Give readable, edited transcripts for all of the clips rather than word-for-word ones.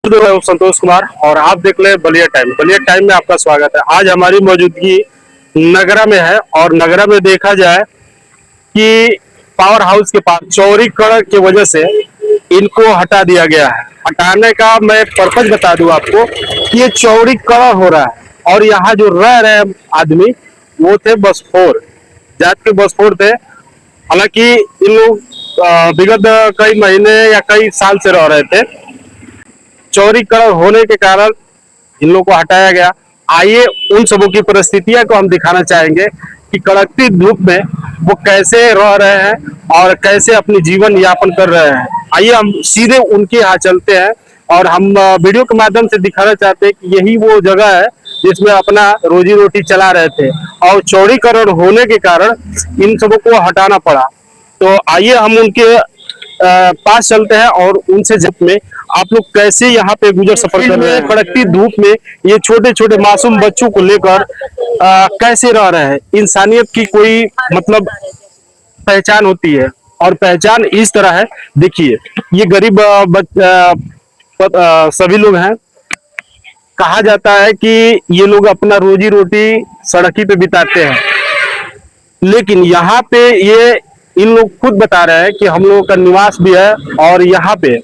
मैं संतोष कुमार और आप देख रहे हैं बलिया टाइम। बलिया टाइम में आपका स्वागत है। आज हमारी मौजूदगी नगरा में है और नगरा में देखा जाए कि पावर हाउस के पास चौड़ीकरण की वजह से इनको हटा दिया गया है। हटाने का मैं पर्पज बता दूं आपको कि ये चौड़ीकरण हो रहा है और यहाँ जो रह रहे आदमी वो थे बसफोर जात के बसफोर थे। हालांकि इन लोग विगत कई महीने या कई साल से रह रहे थे। चौड़ीकरण होने के कारण इन लोगों को हटाया गया। आइए उन सबों की परिस्थितियां को हम दिखाना चाहेंगे कि कड़कती धूप में वो कैसे रह रहे हैं और कैसे अपनी जीवन यापन कर रहे हैं। आइए हम सीधे उनके यहाँ चलते हैं और हम वीडियो के माध्यम से दिखाना चाहते हैं कि यही वो जगह है जिसमें अपना रोजी रोटी चला रहे थे और चौड़ीकरण होने के कारण इन सबों को हटाना पड़ा। तो आइए हम उनके पास चलते हैं और उनसे जब में आप लोग कैसे यहाँ पे गुजर सफर कर रहे हैं, कड़कती धूप में ये छोटे छोटे मासूम बच्चों को लेकर कैसे रह रहे हैं। इंसानियत की कोई मतलब पहचान होती है और पहचान इस तरह है। देखिए ये गरीब सभी लोग हैं। कहा जाता है कि ये लोग अपना रोजी रोटी सड़क ही पे बिताते हैं, लेकिन यहाँ पे ये इन लोग खुद बता रहे हैं कि हम लोगों का निवास भी है और यहाँ पे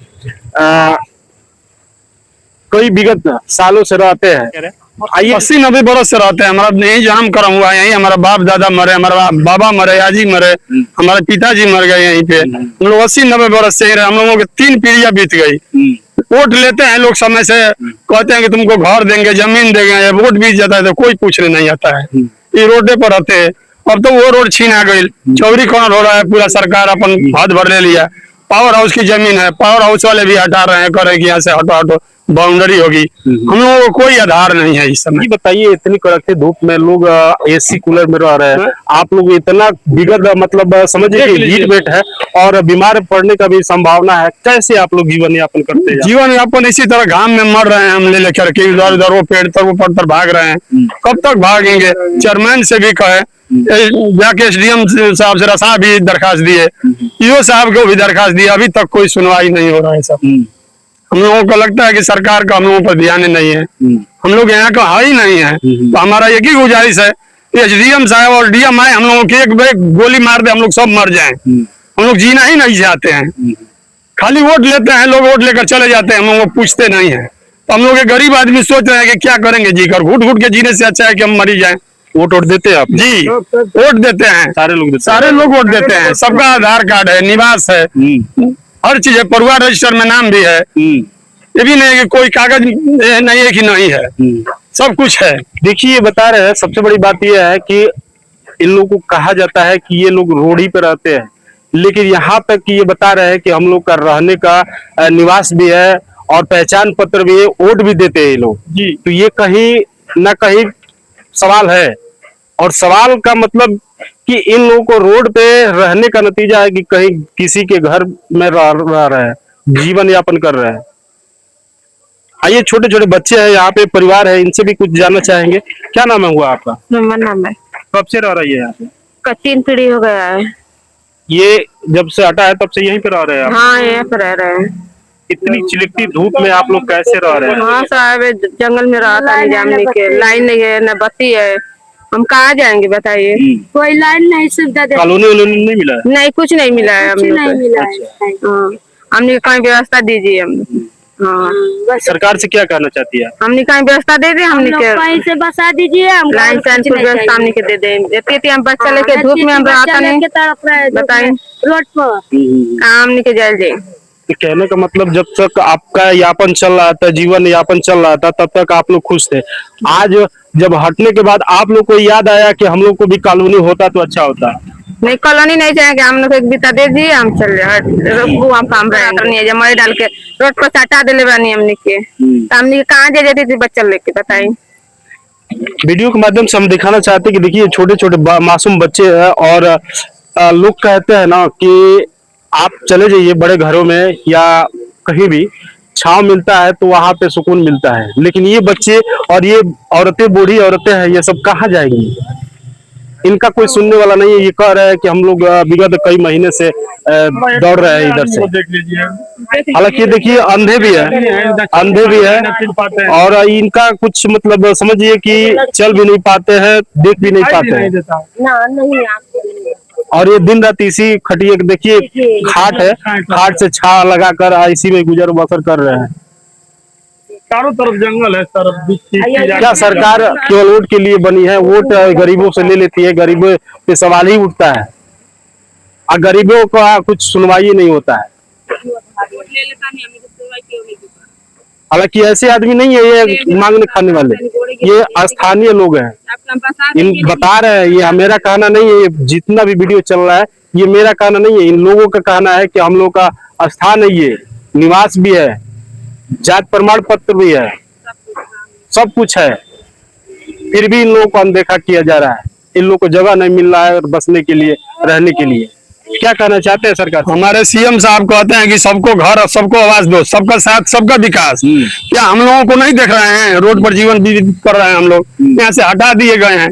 कई विगत सालों से रहते हैं। आइए 80-90 बरस से रहते हैं। हमारा यही जन्म कर्म हुआ है, यही हमारा बाप दादा मरे, हमारा बाबा मरे, आजी मरे, हमारे पिताजी मर गए यहीं पे। हम लोग 80-90 बरस से ही रहे। हम लोगों की 3 पीढ़ियां बीत गई। वोट लेते हैं लोग समय से, कहते हैं कि तुमको घर देंगे, जमीन देंगे, वोट बीत जाता है तो कोई पूछने नहीं आता है। ये रोडे पर रहते हैं। अब तो वो रोड छीना गई, चौड़ीकरण हो रहा है, पूरा सरकार अपन हाथ भर ले लिया। पावर हाउस की जमीन है, पावर हाउस वाले भी हटा रहे हैं, करें कि यहाँ से हटो हटो बाउंड्री होगी। हम लोगों को कोई आधार नहीं है इस समय। बताइए इतनी कड़कती धूप में लोग एसी कूलर में रह रहे हैं, आप लोग इतना विगत मतलब समझिए कि हीट वेट है और बीमार पड़ने का भी संभावना है। कैसे आप लोग जीवन यापन करते हैं? जीवन यापन इसी तरह घाम में मर रहे हैं हम ले लेकर के, इधर उधर वो पेड़ तर वो पड़ तर भाग रहे हैं। कब तक भागेंगे? चेयरमैन से भी कहे, जाके एसडीएम साहब से रसा भी दरखास्त दिए, ईओ साहब को भी दरखास्त दिया, अभी तक कोई सुनवाई नहीं हो रहा है। सब हम लोगों को लगता है कि सरकार का हम लोगों पर ध्यान नहीं है। हम लोग यहाँ का है ही नहीं है। तो हमारा एक ही गुजारिश है कि एसडीएम साहब और डीएम आए, हम लोगों की एक गोली मार दे, हम लोग सब मर जाएं। हम लोग जीना ही नहीं चाहते हैं। खाली वोट लेते हैं लोग, वोट लेकर चले जाते हैं, हम लोग पूछते नहीं है। तो हम लोग गरीब आदमी सोच रहे हैं कि क्या करेंगे जीकर, घुट घुट के जीने से अच्छा है कि हम मरी जाए। वोट देते हैं आप? जी वोट देते हैं, सारे लोग वोट देते हैं। सबका आधार कार्ड है, निवास है, हर चीज है, परिवार रजिस्टर में नाम भी है। ये भी नहीं है कि कोई कागज नहीं है कि नहीं है, सब कुछ है। देखिए ये बता रहे हैं, सबसे बड़ी बात यह है कि इन लोगों को कहा जाता है कि ये लोग रोड ही पे रहते हैं, लेकिन यहाँ तक कि ये बता रहे हैं कि हम लोग का रहने का निवास भी है और पहचान पत्र भी है, वोट भी देते हैं ये लोग जी। तो ये कहीं ना कहीं सवाल है और सवाल का मतलब कि इन लोगों को रोड पे रहने का नतीजा है कि कहीं किसी के घर में रह रहे हैं, जीवन यापन कर रहे हैं। आइए छोटे छोटे बच्चे हैं यहाँ पे, परिवार है, इनसे भी कुछ जानना चाहेंगे। क्या नाम है हुआ आपका? नाम है। कब से रह रही है यहाँ पे? 3 पीढ़ी हो गया है। ये जब से हटा है तब से यहीं पे रह रहे हैं आप? हाँ यहाँ पे रह रहे हैं। इतनी चिलकती धूप में आप लोग कैसे रह रहे हैं? हाँ साहब, जंगल में रहा था, निजामनी के लाइन नहीं है, न बत्ती है, हम कहाँ जाएंगे बताइए? कोई लाइन नहीं, सुविधा कॉलोनी नहीं मिला? नहीं, कुछ नहीं मिला है हमने। हमने कहीं व्यवस्था दीजिए। हम सरकार से क्या कहना चाहती है? हमने कहीं व्यवस्था दे दे, हमने कहीं से बसा दीजिए, हम लाइन की व्यवस्था हमने के दे दे। हम बच्चा लेके धूप में हम आता नहीं, बताइए रोड पर कहाँ हमने के जाए जाए। कहने का मतलब जब तक आपका यापन चल रहा था, जीवन यापन चल रहा था, तब तक आप लोग खुश थे। आज जब हटने के बाद आप लोग को याद आया कि हम लोग को भी कॉलोनी होता तो अच्छा होता? नहीं, कॉलोनी नहीं जाएंगे हम लोग, एक बिता दे दिए, हम चल जाए जमाई डाल के रोड पर हटा दे बानी हमने के। तो हमने कहाँ जा जाती थी बच्चा लेके, बताइए। वीडियो के माध्यम से हम दिखाना चाहते हैं कि देखिए छोटे छोटे मासूम बच्चे हैं और लोग कहते हैं ना कि आप चले जाइए बड़े घरों में या कहीं भी, छांव मिलता है तो वहां पे सुकून मिलता है, लेकिन ये बच्चे और ये औरतें, बूढ़ी औरतें हैं, ये सब कहाँ जाएंगी? इनका कोई सुनने वाला नहीं है। ये कह रहे हैं कि हम लोग विगत कई महीने से दौड़ रहे हैं इधर से। देख लीजिए, हालांकि देखिए अंधे भी है और इनका कुछ मतलब समझिए कि चल भी नहीं पाते हैं, देख भी नहीं पाते हैं। ना नहीं आपको और ये दिन रात इसी खटिए देखिए, खाट है, खाट से छा लगाकर इसी में गुजर बसर कर रहे हैं। चारों तरफ जंगल है, क्या सरकार केवल वोट के लिए बनी है? वोट गरीबों से ले लेती है, गरीबों पे सवाल ही उठता है और गरीबों का कुछ सुनवाई नहीं होता है। हालांकि ऐसे आदमी नहीं है ये मांगने खाने वाले, ये स्थानीय लोग हैं। इन बता रहे हैं, ये मेरा कहना नहीं है, ये जितना भी वीडियो चल रहा है ये मेरा कहना नहीं है, इन लोगों का कहना है कि हम लोग का स्थान है, ये निवास भी है, जात प्रमाण पत्र भी है, सब कुछ है, फिर भी इन लोगों को अनदेखा किया जा रहा है। इन लोगों को जगह नहीं मिल रहा है बसने के लिए, रहने के लिए। क्या कहना चाहते हैं सरकार? हमारे सीएम साहब कहते हैं कि सबको घर और सबको आवास दो, सबका साथ सबका विकास। क्या हम लोगों को नहीं देख रहे हैं? रोड पर जीवन व्यतीत कर रहे हैं हम लोग, यहाँ से हटा दिए गए हैं।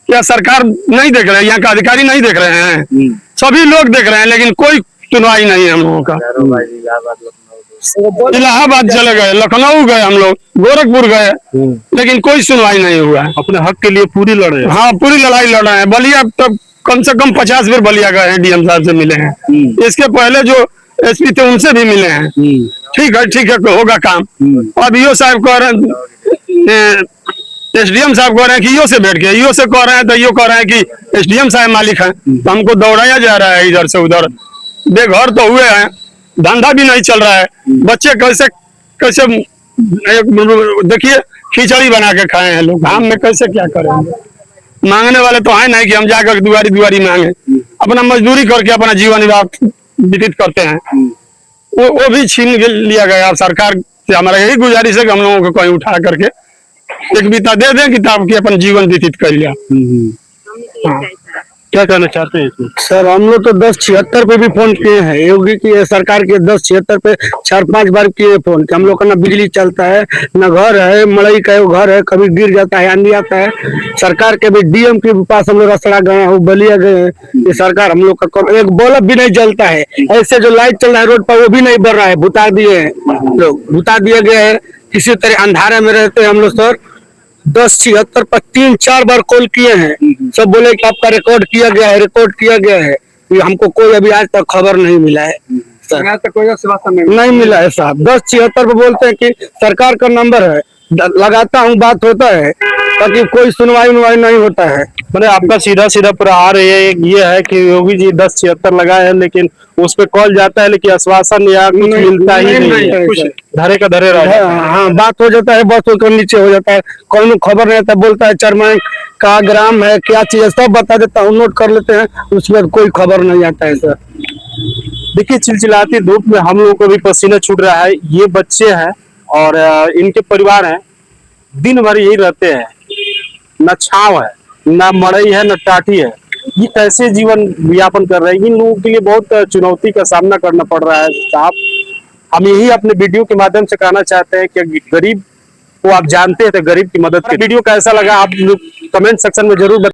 क्या सरकार नहीं देख रहे हैं? यहाँ का अधिकारी नहीं देख रहे हैं? सभी लोग देख रहे हैं, लेकिन कोई सुनवाई नहीं है हम लोगों का। इलाहाबाद चले गए, लखनऊ गए, हम लोग गोरखपुर गए, लेकिन कोई सुनवाई नहीं हुआ है। अपने हक के लिए पूरी लड़े हैं। हाँ, पूरी लड़ाई लड़ रहे हैं। बलिया तब कम से कम 50 बार बलिया गए हैं, डीएम साहब से मिले हैं। इसके पहले जो एसपी थे उनसे भी मिले हैं। ठीक है होगा काम। अब ईओ साहब कह रहे हैं, एसडीएम साहब कह रहे हैं कि ईओ से बैठ के, ईओ से कह रहे हैं तो ईओ कह रहे हैं कि एसडीएम साहब मालिक हैं। तो हमको दौड़ाया जा रहा है इधर से उधर। बेघर तो हुए हैं, धंधा भी नहीं चल रहा है। बच्चे कैसे कैसे देखिए खिचड़ी बना के खाए हैं लोग, हम में कैसे क्या करेंगे? मांगने वाले तो है नहीं कि हम जाकर दुआरी दुआरी मांगे, अपना मजदूरी करके अपना जीवन व्यतीत करते हैं। वो भी छीन लिया गया। सरकार से हमारा यही गुजारिश है कि हम लोगों को कहीं उठा करके एक बिता दे दें कि ताकि अपन जीवन व्यतीत कर लिया। हाँ। क्या कहना चाहते हैं इसमें? सर हम लोग तो 1076 पे भी फोन किए हैं, योगी की सरकार के 1076 पे 4-5 बार किए फोन कि हम लोग का ना बिजली चलता है, ना घर है, मड़ई का घर है, कभी गिर जाता है, आंधी आता है। सरकार के भी डीएम के पास हम लोग रसड़ा गए हैं, बलिया गए हैं। ये सरकार हम लोग का एक बल्ब भी नहीं जलता है। ऐसे जो लाइट चल रहा है रोड पर वो भी नहीं बढ़ रहा है, बुता दिए हैं लोग, बुता दिए गए हैं। किसी तरह अंधारे में रहते हैं हम लोग। सर 1076 पर 3-4 बार कॉल किए हैं, सब बोले कि आपका रिकॉर्ड किया गया है, रिकॉर्ड किया गया है। ये हमको कोई अभी आज तक खबर नहीं मिला है सर, कोई नहीं मिला है साहब। 1076 पे बोलते हैं कि सरकार का नंबर है, लगाता हूँ बात होता है, ताकि कोई सुनवाई नहीं होता है। मैंने आपका सीधा प्रहार ये है कि योगी जी 1076 लगाए हैं, लेकिन उस पे कॉल जाता है लेकिन आश्वासन या कुछ मिलता ही नहीं है, कुछ धरे का धरे रह जाता है। हाँ, बात हो जाता है, बस होकर नीचे हो जाता है, कौन खबर नहीं आता। बोलता है चेयरमैन का ग्राम है, क्या चीज है, सब बता देता हूँ, नोट कर लेते हैं, उसमें कोई खबर नहीं आता है सर। देखिए चिलचिलाती धूप में हम लोगों को भी पसीना छूट रहा है। ये बच्चे हैं और इनके परिवार हैं, दिन भर यही रहते हैं, न छाव है, न मड़ई है, न टाटी है। ये कैसे जीवन यापन कर रहे हैं? इन लोगों के लिए बहुत चुनौती का सामना करना पड़ रहा है साहब। हम यही अपने वीडियो के माध्यम से कहना चाहते हैं कि गरीब को आप जानते हैं तो गरीब की मदद करें। वीडियो कैसा लगा आप लोग कमेंट सेक्शन में जरूर बताएं।